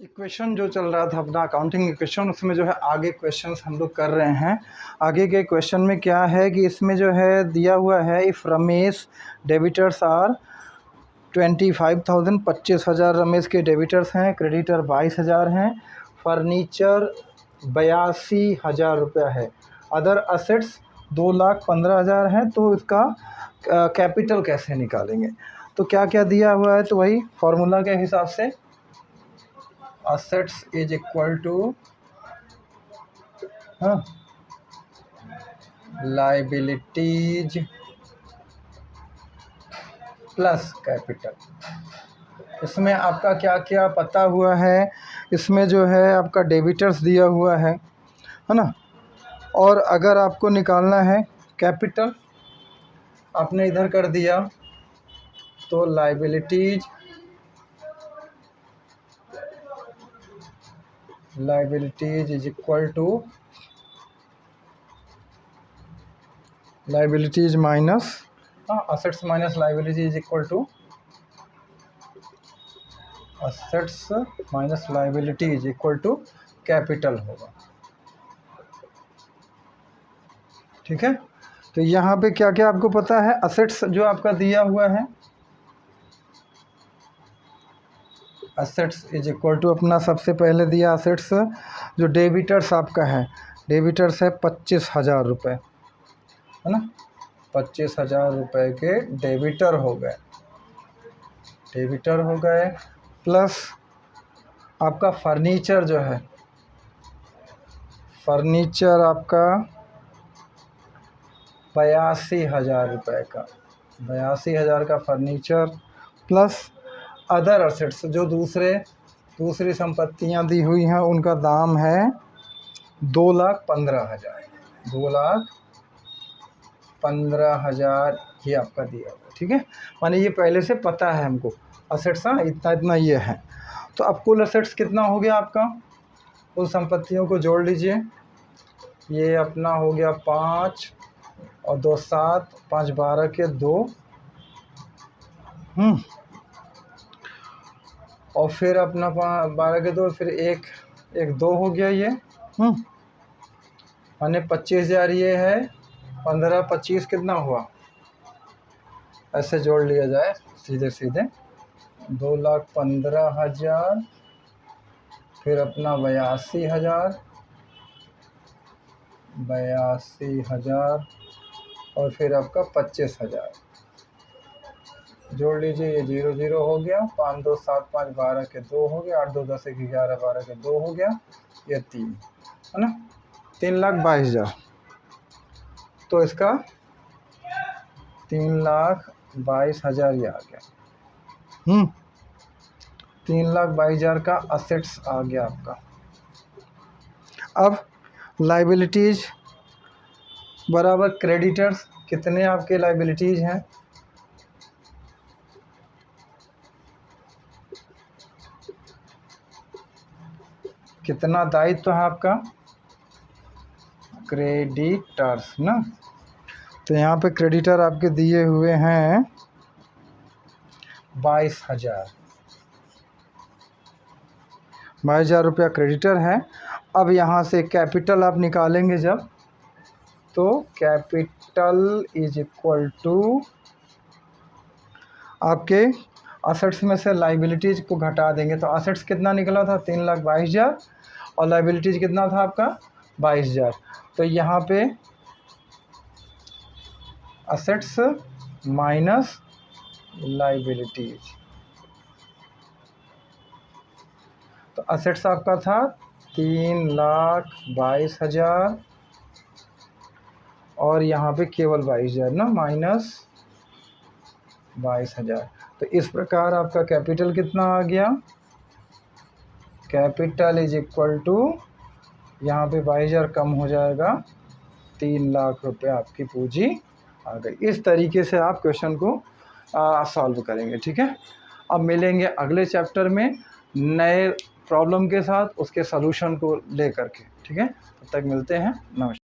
Equation जो चल रहा था अपना अकाउंटिंग इक्वेशन, उसमें जो है आगे क्वेश्चंस हम लोग कर रहे हैं। आगे के क्वेश्चन में क्या है कि इसमें जो है दिया हुआ है, if Ramesh debtors are 25,000, 25,000 Ramesh के डेबिटर्स हैं, क्रेडिटर 22,000 हैं, फर्नीचर 82,000 रुपया है, अदर असेट्स 2,15,000 हैं, तो इसका कैपिटल कैसे निकालेंगे। तो क्या क्या दिया हुआ है, तो वही फार्मूला के हिसाब से assets is equal to liabilities plus capital. इसमें आपका क्या क्या पता हुआ है, इसमें जो है आपका डेबिटर्स दिया हुआ है ना, और अगर आपको निकालना है कैपिटल, आपने इधर कर दिया तो liabilities is equal to liabilities minus assets minus liability is equal to assets minus liability is equal to capital होगा। ठीक है, तो यहाँ पे क्या क्या आपको पता है, असेट्स जो आपका दिया हुआ है, असेट्स इज इक्वल टू अपना सबसे पहले दिया असेट्स, जो डेबिटर्स आपका है, डेबिटर्स है 25,000 रुपये, है ना, 25,000 रुपये के डेबिटर हो गए, प्लस आपका फर्नीचर जो है, फर्नीचर आपका 82,000 रुपये का, 82,000 का फर्नीचर, प्लस अदर असेट्स जो दूसरी संपत्तियां दी हुई हैं, उनका दाम है 2,15,000, 2,15,000 ये आपका दिया हुआ। ठीक है, माने ये पहले से पता है हमको असेट्स, हाँ इतना ये है। तो अब कुल असेट्स कितना हो गया आपका, कुल संपत्तियों को जोड़ लीजिए, ये अपना हो गया 5 और 2 7, 5 12 के 2, और फिर अपना 12 के 2, फिर एक 2 हो गया ये, माने 25,000 ये है, 15 25 कितना हुआ, ऐसे जोड़ लिया जाए सीधे 2,15,000, फिर अपना 82,000 और फिर आपका 25,000 जोड़ लीजिए, ये 0 0 हो गया, 5 2 7 5 12 के 2 हो गया, 8 2 10 1 11 12 के 2 हो गया, ये 3 है ना, 3,22,000। तो इसका 3,22,000 ये आ गया, 3,22,000 का असेट्स आ गया आपका। अब लाइबिलिटीज बराबर क्रेडिटर्स, कितने आपके लाइबिलिटीज हैं, कितना दायित्व है आपका, क्रेडिटर्स ना, तो यहाँ पे क्रेडिटर आपके दिए हुए हैं 22,000 रुपया क्रेडिटर है। अब यहाँ से कैपिटल आप निकालेंगे जब, तो कैपिटल इज इक्वल टू आपके असेट्स में से लाइबिलिटीज को घटा देंगे, तो असेट्स कितना निकला था 3,22,000 और लाइबिलिटीज कितना था आपका 22,000। तो यहाँ पे असेट्स माइनस लाइबिलिटीज, तो असेट्स आपका था 3,22,000 और यहाँ पे केवल 22,000 ना, माइनस 22,000। तो इस प्रकार आपका कैपिटल कितना आ गया, कैपिटल इज इक्वल टू, यहाँ पे 22,000 कम हो जाएगा, 3,00,000 रुपये आपकी पूंजी आ गई। इस तरीके से आप क्वेश्चन को सॉल्व करेंगे। ठीक है, अब मिलेंगे अगले चैप्टर में नए प्रॉब्लम के साथ, उसके सलूशन को लेकर के। ठीक है, तब तक मिलते हैं, नमस्कार।